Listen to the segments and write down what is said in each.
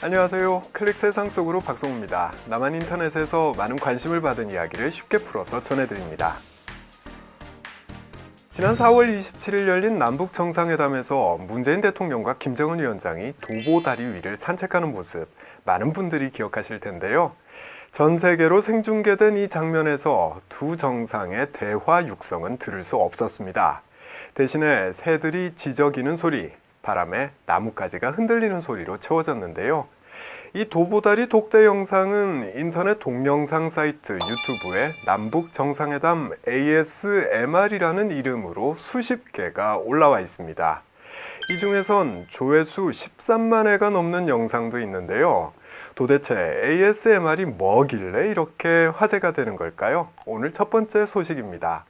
안녕하세요. 클릭 세상 속으로 박성우입니다. 남한 인터넷에서 많은 관심을 받은 이야기를 쉽게 풀어서 전해드립니다. 지난 4월 27일 열린 남북 정상회담에서 문재인 대통령과 김정은 위원장이 도보다리 위를 산책하는 모습, 많은 분들이 기억하실 텐데요. 전 세계로 생중계된 이 장면에서 두 정상의 대화 육성은 들을 수 없었습니다. 대신에 새들이 지저귀는 소리, 바람에 나뭇가지가 흔들리는 소리로 채워졌는데요. 이 도보다리 독대 영상은 인터넷 동영상 사이트 유튜브에 남북 정상회담 ASMR이라는 이름으로 수십 개가 올라와 있습니다. 이 중에선 조회수 13만 회가 넘는 영상도 있는데요. 도대체 ASMR이 뭐길래 이렇게 화제가 되는 걸까요? 오늘 첫 번째 소식입니다.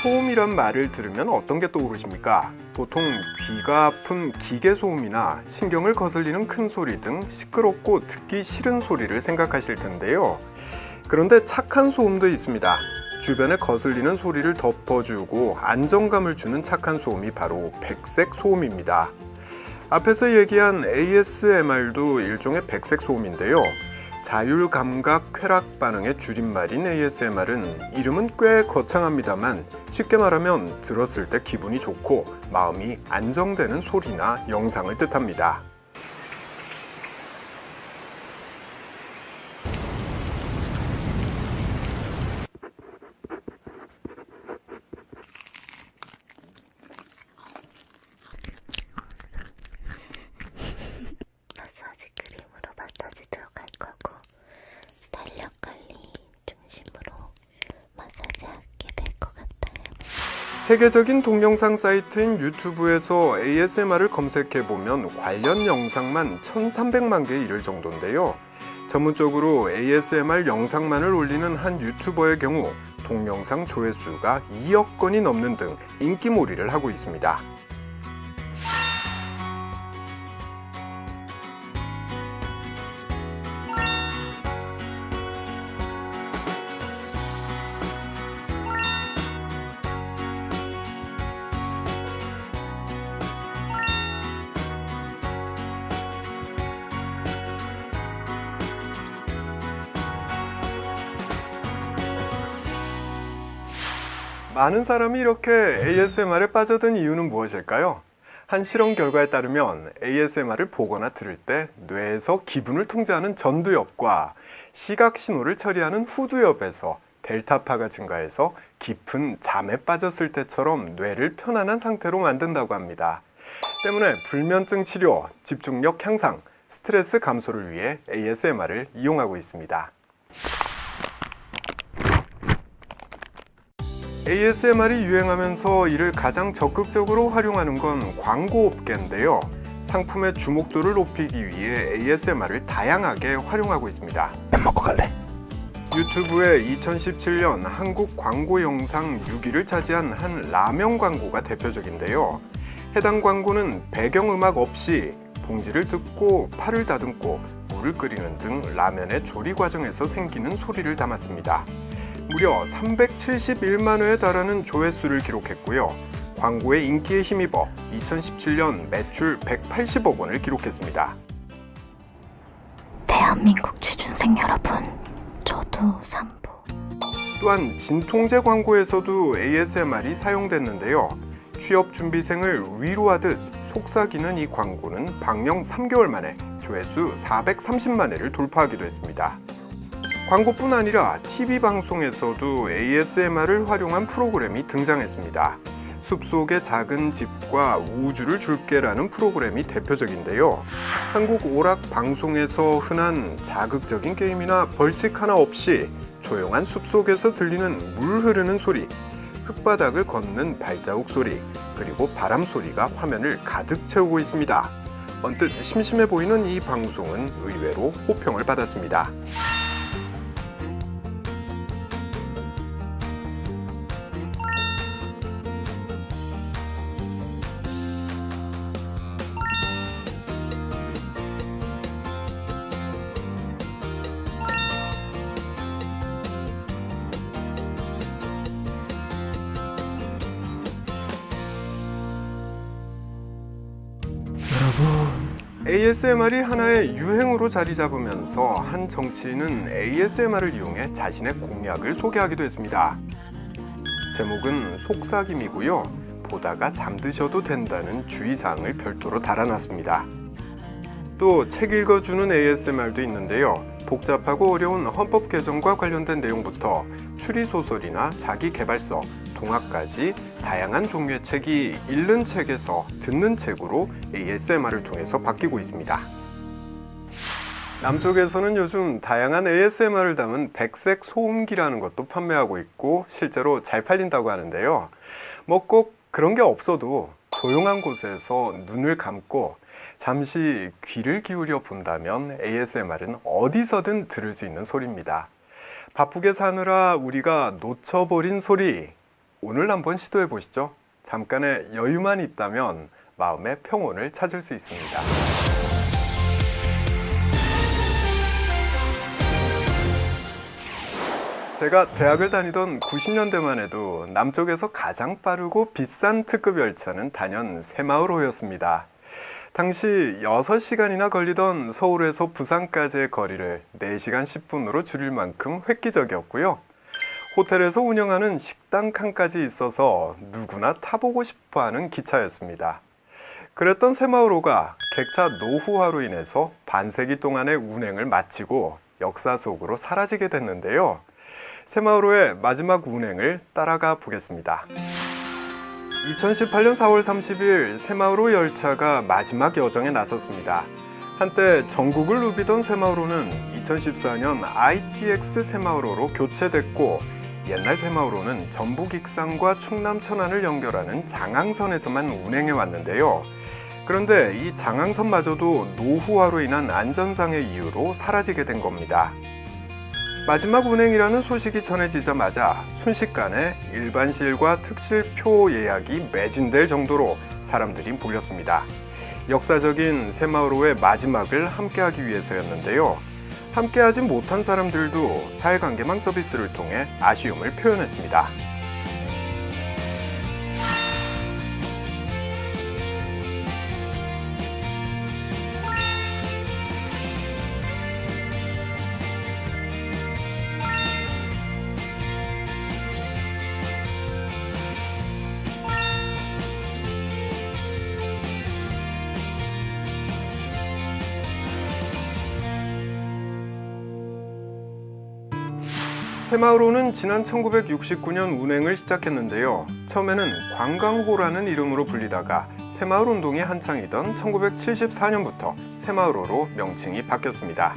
소음이란 말을 들으면 어떤 게 떠오르십니까? 보통 귀가 아픈 기계 소음이나 신경을 거슬리는 큰 소리 등 시끄럽고 듣기 싫은 소리를 생각하실 텐데요. 그런데 착한 소음도 있습니다. 주변에 거슬리는 소리를 덮어주고 안정감을 주는 착한 소음이 바로 백색 소음입니다. 앞에서 얘기한 ASMR도 일종의 백색 소음인데요. 자율감각 쾌락 반응의 줄임말인 ASMR은 이름은 꽤 거창합니다만 쉽게 말하면 들었을 때 기분이 좋고 마음이 안정되는 소리나 영상을 뜻합니다. 마사지 크림으로 마사지 들어갈 거고 탄력 관리 중심으로 마사지하게 될 것 같아요. 세계적인 동영상 사이트인 유튜브에서 ASMR을 검색해보면 관련 영상만 1300만 개에 이를 정도인데요. 전문적으로 ASMR 영상만을 올리는 한 유튜버의 경우 동영상 조회수가 2억 건이 넘는 등 인기몰이를 하고 있습니다. 많은 사람이 이렇게 ASMR에 빠져든 이유는 무엇일까요? 한 실험 결과에 따르면 ASMR을 보거나 들을 때 뇌에서 기분을 통제하는 전두엽과 시각 신호를 처리하는 후두엽에서 델타파가 증가해서 깊은 잠에 빠졌을 때처럼 뇌를 편안한 상태로 만든다고 합니다. 때문에 불면증 치료, 집중력 향상, 스트레스 감소를 위해 ASMR을 이용하고 있습니다. ASMR이 유행하면서 이를 가장 적극적으로 활용하는 건 광고업계인데요. 상품의 주목도를 높이기 위해 ASMR을 다양하게 활용하고 있습니다. 밥 먹고 갈래? 유튜브에 2017년 한국 광고 영상 6위를 차지한 한 라면 광고가 대표적인데요. 해당 광고는 배경음악 없이 봉지를 뜯고 팔을 다듬고 물을 끓이는 등 라면의 조리 과정에서 생기는 소리를 담았습니다. 무려 371만 회에 달하는 조회수를 기록했고요. 광고의 인기에 힘입어 2017년 매출 180억 원을 기록했습니다. 대한민국 취준생 여러분, 저도 산보. 또한 진통제 광고에서도 ASMR이 사용됐는데요. 취업준비생을 위로하듯 속삭이는 이 광고는 방영 3개월 만에 조회수 430만 회를 돌파하기도 했습니다. 광고뿐 아니라 TV 방송에서도 ASMR을 활용한 프로그램이 등장했습니다. 숲속의 작은 집과 우주를 줄게라는 프로그램이 대표적인데요. 한국 오락 방송에서 흔한 자극적인 게임이나 벌칙 하나 없이 조용한 숲속에서 들리는 물 흐르는 소리, 흙바닥을 걷는 발자국 소리, 그리고 바람 소리가 화면을 가득 채우고 있습니다. 언뜻 심심해 보이는 이 방송은 의외로 호평을 받았습니다. 여러분, ASMR이 하나의 유행으로 자리 잡으면서 한 정치인은 ASMR을 이용해 자신의 공약을 소개하기도 했습니다. 제목은 속삭임이고요. 보다가 잠드셔도 된다는 주의사항을 별도로 달아놨습니다. 또 책 읽어주는 ASMR도 있는데요. 복잡하고 어려운 헌법 개정과 관련된 내용부터 추리소설이나 자기계발서, 동화까지 다양한 종류의 책이 읽는 책에서 듣는 책으로 ASMR을 통해서 바뀌고 있습니다. 남쪽에서는 요즘 다양한 ASMR을 담은 백색 소음기라는 것도 판매하고 있고 실제로 잘 팔린다고 하는데요. 뭐 꼭 그런 게 없어도 조용한 곳에서 눈을 감고 잠시 귀를 기울여 본다면 ASMR은 어디서든 들을 수 있는 소리입니다. 바쁘게 사느라 우리가 놓쳐버린 소리, 오늘 한번 시도해 보시죠. 잠깐의 여유만 있다면 마음의 평온을 찾을 수 있습니다. 제가 대학을 다니던 90년대만 해도 남쪽에서 가장 빠르고 비싼 특급 열차는 단연 새마을호였습니다. 당시 6시간이나 걸리던 서울에서 부산까지의 거리를 4시간 10분으로 줄일 만큼 획기적이었고요. 호텔에서 운영하는 식당 칸까지 있어서 누구나 타보고 싶어하는 기차였습니다. 그랬던 새마을호가 객차 노후화로 인해서 반세기 동안의 운행을 마치고 역사 속으로 사라지게 됐는데요. 새마을호의 마지막 운행을 따라가 보겠습니다. 2018년 4월 30일 새마을호 열차가 마지막 여정에 나섰습니다. 한때 전국을 누비던 새마을호는 2014년 ITX 새마을호로 교체됐고 옛날 새마을호는 전북 익산과 충남 천안을 연결하는 장항선에서만 운행해 왔는데요. 그런데 이 장항선마저도 노후화로 인한 안전상의 이유로 사라지게 된 겁니다. 마지막 운행이라는 소식이 전해지자마자 순식간에 일반실과 특실표 예약이 매진될 정도로 사람들이 몰렸습니다. 역사적인 새마을호의 마지막을 함께하기 위해서였는데요. 함께하지 못한 사람들도 사회관계망 서비스를 통해 아쉬움을 표현했습니다. 새마을호는 지난 1969년 운행을 시작했는데요. 처음에는 관광호라는 이름으로 불리다가 새마을운동이 한창이던 1974년부터 새마을호로 명칭이 바뀌었습니다.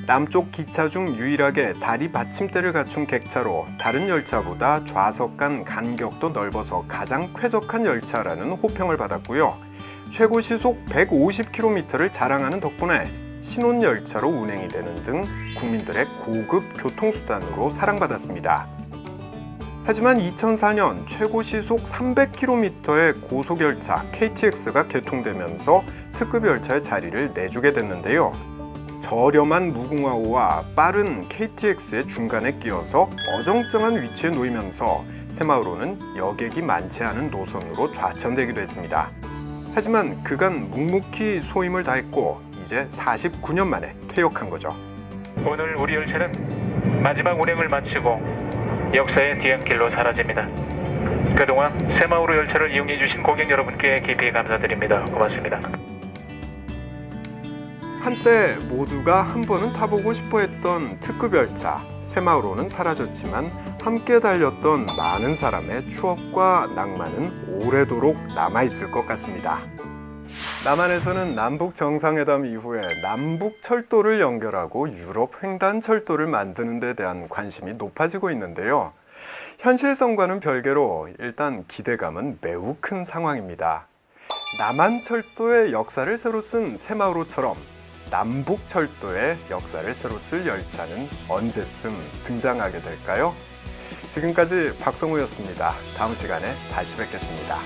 남쪽 기차 중 유일하게 다리 받침대를 갖춘 객차로 다른 열차보다 좌석 간 간격도 넓어서 가장 쾌적한 열차라는 호평을 받았고요. 최고 시속 150km를 자랑하는 덕분에 신혼열차로 운행이 되는 등 국민들의 고급 교통수단으로 사랑받았습니다. 하지만 2004년 최고 시속 300km의 고속열차 KTX가 개통되면서 특급 열차의 자리를 내주게 됐는데요. 저렴한 무궁화호와 빠른 KTX의 중간에 끼어서 어정쩡한 위치에 놓이면서 새마을호는 여객이 많지 않은 노선으로 좌천되기도 했습니다. 하지만 그간 묵묵히 소임을 다했고 이제 49년 만에 퇴역한 거죠. 오늘 우리 열차는 마지막 운행을 마치고 역사의 뒤안길로 사라집니다. 그동안 새마을호 열차를 이용해 주신 고객 여러분께 깊이 감사드립니다. 고맙습니다. 한때 모두가 한 번은 타보고 싶어 했던 특급 열차 새마을호는 사라졌지만 함께 달렸던 많은 사람의 추억과 낭만은 오래도록 남아있을 것 같습니다. 남한에서는 남북 정상회담 이후에 남북 철도를 연결하고 유럽 횡단 철도를 만드는 데 대한 관심이 높아지고 있는데요. 현실성과는 별개로 일단 기대감은 매우 큰 상황입니다. 남한 철도의 역사를 새로 쓴 새마을호처럼 남북 철도의 역사를 새로 쓸 열차는 언제쯤 등장하게 될까요? 지금까지 박성우였습니다. 다음 시간에 다시 뵙겠습니다.